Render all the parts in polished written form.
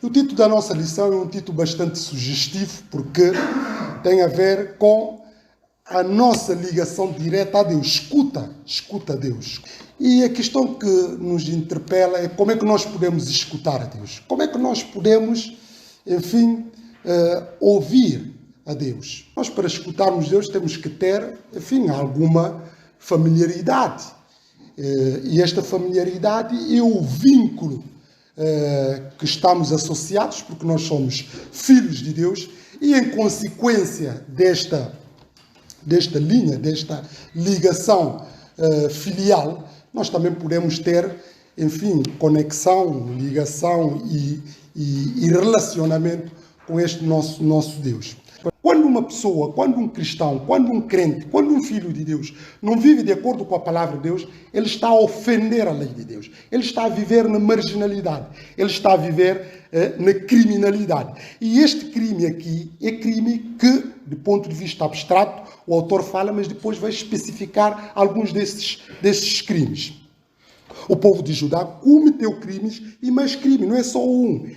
O título da nossa lição é um título bastante sugestivo, porque tem a ver com a nossa ligação direta a Deus. Escuta a Deus. E a questão que nos interpela é como é que nós podemos escutar a Deus? Como é que nós podemos, enfim, ouvir a Deus? Nós, para escutarmos Deus, temos que ter, enfim, alguma familiaridade. E esta familiaridade é o vínculo que estamos associados, porque nós somos filhos de Deus, e em consequência desta linha, desta ligação filial, nós também podemos ter, enfim, conexão, ligação e relacionamento com este nosso Deus. Quando uma pessoa, quando um cristão, quando um crente, quando um filho de Deus não vive de acordo com a palavra de Deus, ele está a ofender a lei de Deus. Ele está a viver na marginalidade. Ele está a viver na criminalidade. E este crime aqui é crime que, do ponto de vista abstrato, o autor fala, mas depois vai especificar alguns desses crimes. O povo de Judá cometeu crimes e mais crime. Não é só um.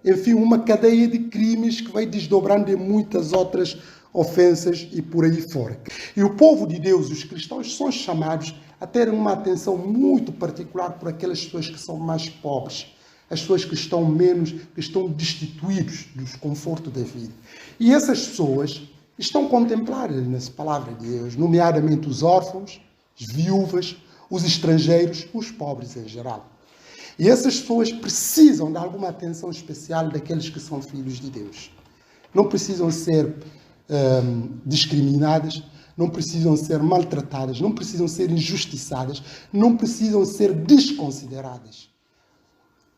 Enfim, uma cadeia de crimes que vai desdobrando em muitas outras ofensas e por aí fora. E o povo de Deus, os cristãos, são chamados a terem uma atenção muito particular por aquelas pessoas que são mais pobres, as pessoas que estão destituídos dos confortos da vida. E essas pessoas estão contempladas nessa palavra de Deus, nomeadamente os órfãos, as viúvas, os estrangeiros, os pobres em geral. E essas pessoas precisam de alguma atenção especial daqueles que são filhos de Deus. Não precisam ser discriminadas, não precisam ser maltratadas, não precisam ser injustiçadas, não precisam ser desconsideradas.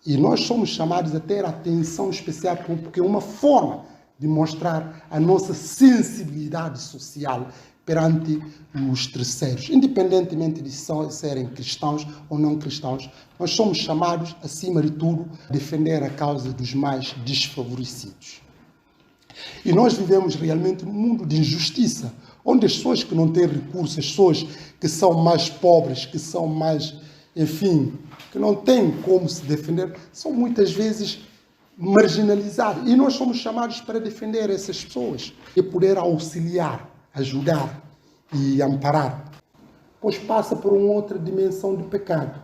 E nós somos chamados a ter atenção especial porque é uma forma de mostrar a nossa sensibilidade social perante os terceiros, independentemente de serem cristãos ou não cristãos. Nós somos chamados, acima de tudo, a defender a causa dos mais desfavorecidos. E nós vivemos realmente num mundo de injustiça, onde as pessoas que não têm recursos, as pessoas que são mais pobres, que são mais, enfim, que não têm como se defender, são muitas vezes marginalizadas. E nós somos chamados para defender essas pessoas e poder auxiliar, ajudar e amparar, pois passa por uma outra dimensão de pecado,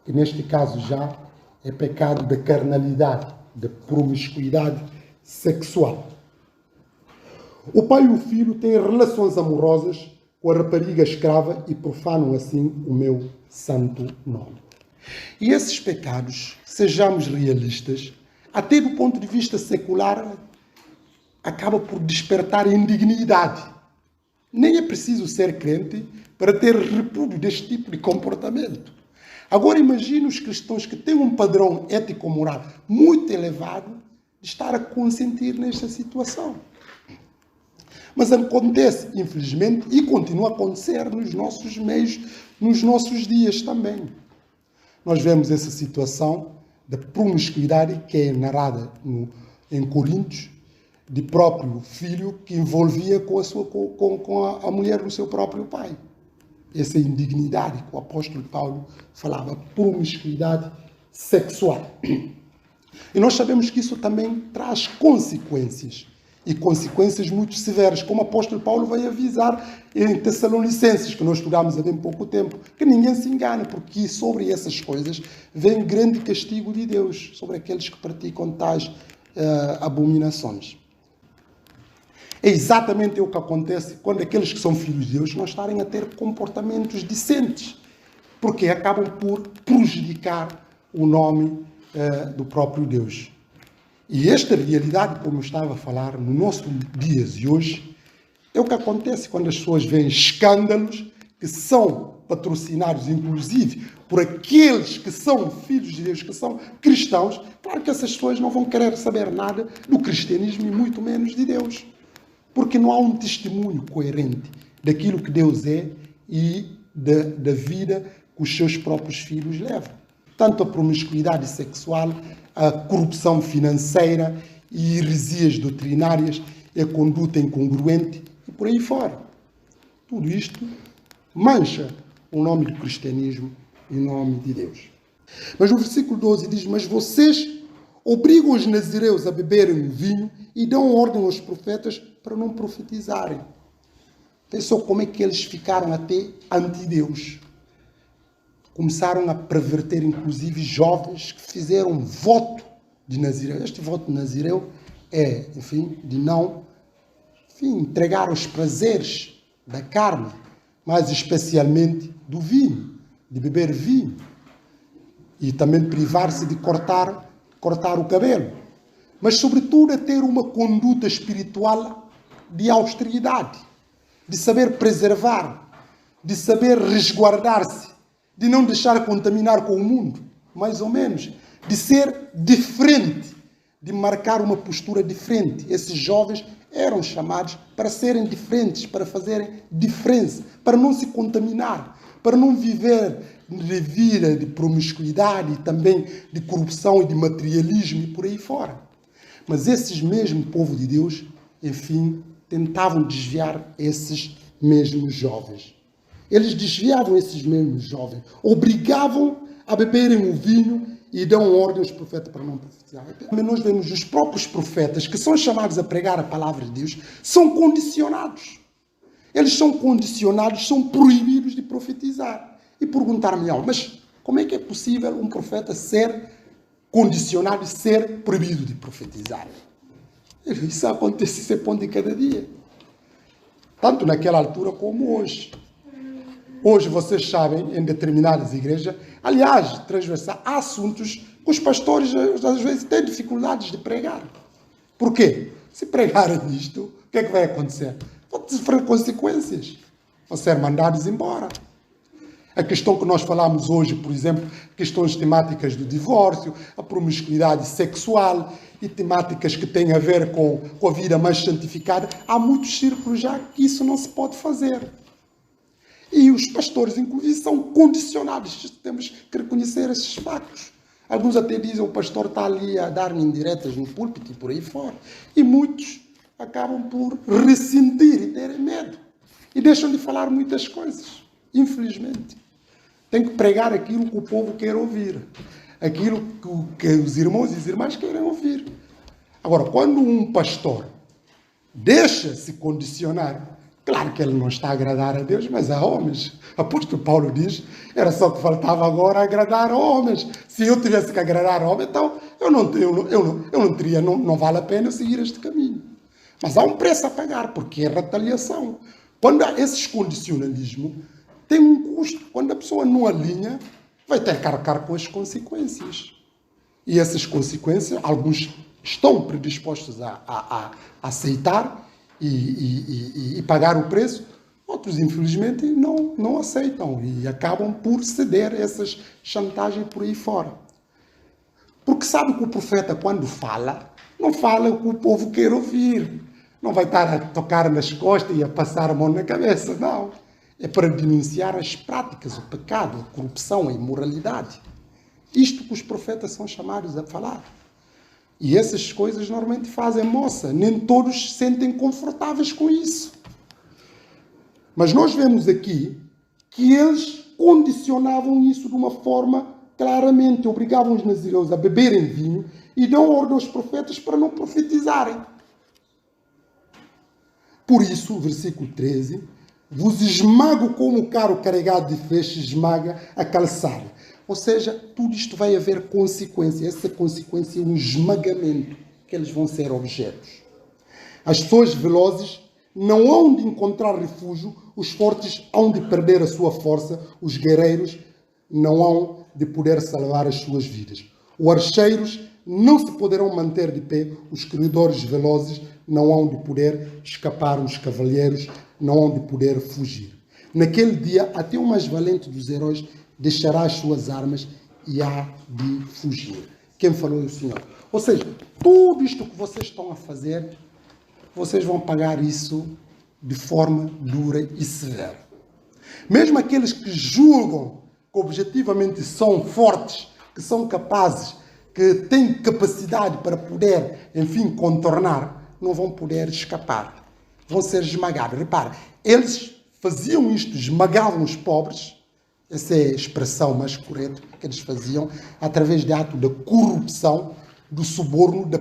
que neste caso já é pecado da carnalidade, da promiscuidade sexual. O pai e o filho têm relações amorosas com a rapariga escrava e profanam assim o meu santo nome. E esses pecados, sejamos realistas, até do ponto de vista secular, acaba por despertar indignidade. Nem é preciso ser crente para ter repúdio deste tipo de comportamento. Agora imagine os cristãos que têm um padrão ético-moral muito elevado de estar a consentir nesta situação. Mas acontece, infelizmente, e continua a acontecer nos nossos meios, nos nossos dias também. Nós vemos essa situação da promiscuidade que é narrada em Coríntios, de próprio filho que envolvia com a mulher do seu próprio pai. Essa indignidade que o apóstolo Paulo falava, promiscuidade sexual. E nós sabemos que isso também traz consequências, e consequências muito severas, como o apóstolo Paulo vai avisar em Tessalonicenses, que nós estudamos há bem pouco tempo, que ninguém se engane, porque sobre essas coisas vem grande castigo de Deus, sobre aqueles que praticam tais abominações. É exatamente o que acontece quando aqueles que são filhos de Deus não estarem a ter comportamentos decentes, porque acabam por prejudicar o nome do próprio Deus. E esta realidade, como eu estava a falar, no nosso dias de hoje, é o que acontece quando as pessoas veem escândalos que são patrocinados, inclusive, por aqueles que são filhos de Deus, que são cristãos. Claro que essas pessoas não vão querer saber nada do cristianismo e muito menos de Deus. Porque não há um testemunho coerente daquilo que Deus é e da vida que os seus próprios filhos levam. Tanto a promiscuidade sexual, a corrupção financeira e heresias doutrinárias, a conduta incongruente e por aí fora. Tudo isto mancha o nome do cristianismo e o nome de Deus. Mas o versículo 12 diz: mas vocês obrigam os nazireus a beberem o vinho e dão ordem aos profetas para não profetizarem. Pensou como é que eles ficaram até anti-Deus. Começaram a perverter, inclusive, jovens que fizeram voto de Nazireu. Este voto de Nazireu é, enfim, de não entregar os prazeres da carne, mas especialmente do vinho, de beber vinho. E também privar-se de cortar o cabelo. Mas, sobretudo, a ter uma conduta espiritual de austeridade, de saber preservar, de saber resguardar-se, de não deixar contaminar com o mundo, mais ou menos, de ser diferente, de marcar uma postura diferente. Esses jovens eram chamados para serem diferentes, para fazerem diferença, para não se contaminar, para não viver de vida de promiscuidade e também de corrupção e de materialismo e por aí fora. Mas esses mesmo povo de Deus, enfim, tentavam desviar esses mesmos jovens. Eles desviavam esses mesmos jovens, obrigavam a beberem o vinho e dão ordem aos profetas para não profetizar. Também nós vemos os próprios profetas, que são chamados a pregar a palavra de Deus, são condicionados. Eles são condicionados, são proibidos de profetizar. E perguntar-me, mas como é que é possível um profeta ser condicionado e ser proibido de profetizar? Isso acontece sempre de cada dia. Tanto naquela altura como hoje. Hoje, vocês sabem, em determinadas igrejas, aliás, transversal, há assuntos que os pastores, às vezes, têm dificuldades de pregar. Por quê? Se pregarem nisto, o que é que vai acontecer? Vão sofrer consequências. Vão ser mandados embora. A questão que nós falamos hoje, por exemplo, questões temáticas do divórcio, a promiscuidade sexual e temáticas que têm a ver com a vida mais santificada, há muitos círculos já que isso não se pode fazer. E os pastores, inclusive, são condicionados. Temos que reconhecer esses factos. Alguns até dizem que o pastor está ali a dar-me indiretas no púlpito e por aí fora. E muitos acabam por ressentir e terem medo. E deixam de falar muitas coisas. Infelizmente. Tem que pregar aquilo que o povo quer ouvir. Aquilo que os irmãos e as irmãs querem ouvir. Agora, quando um pastor deixa-se condicionar, claro que ele não está a agradar a Deus, mas a homens. O apóstolo Paulo diz, era só que faltava agora agradar a homens. Se eu tivesse que agradar a homens, então eu não teria, não vale a pena eu seguir este caminho. Mas há um preço a pagar, porque é retaliação. Quando há esses condicionalismos, tem um custo. Quando a pessoa não alinha, vai ter que arcar com as consequências. E essas consequências, alguns estão predispostos a aceitar e pagar o preço, outros, infelizmente, não aceitam e acabam por ceder a essas chantagens por aí fora. Porque sabe que o profeta, quando fala, não fala o que o povo quer ouvir. Não vai estar a tocar nas costas e a passar a mão na cabeça, não. É para denunciar as práticas, o pecado, a corrupção, a imoralidade. Isto que os profetas são chamados a falar. E essas coisas normalmente fazem moça. Nem todos se sentem confortáveis com isso. Mas nós vemos aqui que eles condicionavam isso de uma forma claramente. Obrigavam os nazireus a beberem vinho e dão ordem aos profetas para não profetizarem. Por isso, o versículo 13, vos esmago como o carro carregado de feixes esmaga a calçada. Ou seja, tudo isto vai haver consequência. Essa consequência é um esmagamento que eles vão ser objetos. As pessoas velozes não hão de encontrar refúgio, os fortes hão de perder a sua força, os guerreiros não hão de poder salvar as suas vidas. Os archeiros não se poderão manter de pé, os corredores velozes não hão de poder escapar, os cavalheiros não hão de poder fugir. Naquele dia, até o mais valente dos heróis deixará as suas armas e há de fugir. Quem falou é o Senhor. Ou seja, tudo isto que vocês estão a fazer, vocês vão pagar isso de forma dura e severa. Mesmo aqueles que julgam que objetivamente são fortes, que são capazes, que têm capacidade para poder, enfim, contornar, não vão poder escapar. Vão ser esmagados. Repare, eles faziam isto, esmagavam os pobres, essa é a expressão mais correta que eles faziam, através de ato de corrupção, do suborno, de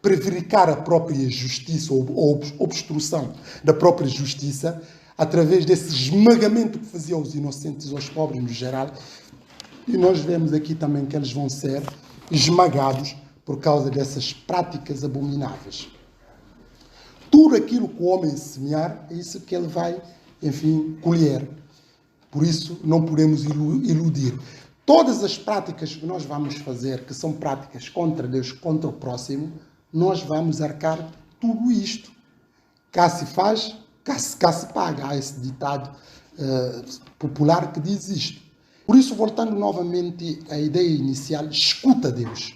prevaricar a própria justiça ou obstrução da própria justiça, através desse esmagamento que fazia aos inocentes, aos pobres no geral. E nós vemos aqui também que eles vão ser esmagados por causa dessas práticas abomináveis. Tudo aquilo que o homem semear, é isso que ele vai, enfim, colher. Por isso, não podemos iludir. Todas as práticas que nós vamos fazer, que são práticas contra Deus, contra o próximo, nós vamos arcar tudo isto. Cá se faz, cá se paga. Há esse ditado popular que diz isto. Por isso, voltando novamente à ideia inicial, escuta a Deus.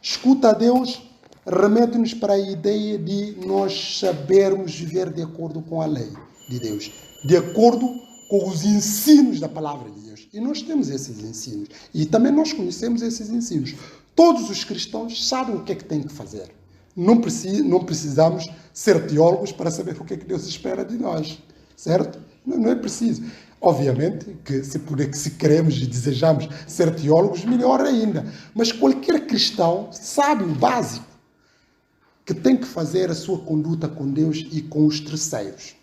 Escuta a Deus remete-nos para a ideia de nós sabermos viver de acordo com a lei de Deus, de acordo com os ensinos da palavra de Deus. E nós temos esses ensinos. E também nós conhecemos esses ensinos. Todos os cristãos sabem o que é que têm que fazer. Não precisamos ser teólogos para saber o que é que Deus espera de nós. Certo? Não é preciso. Obviamente que se queremos e desejamos ser teólogos, melhor ainda. Mas qualquer cristão sabe o básico, que tem que fazer a sua conduta com Deus e com os terceiros.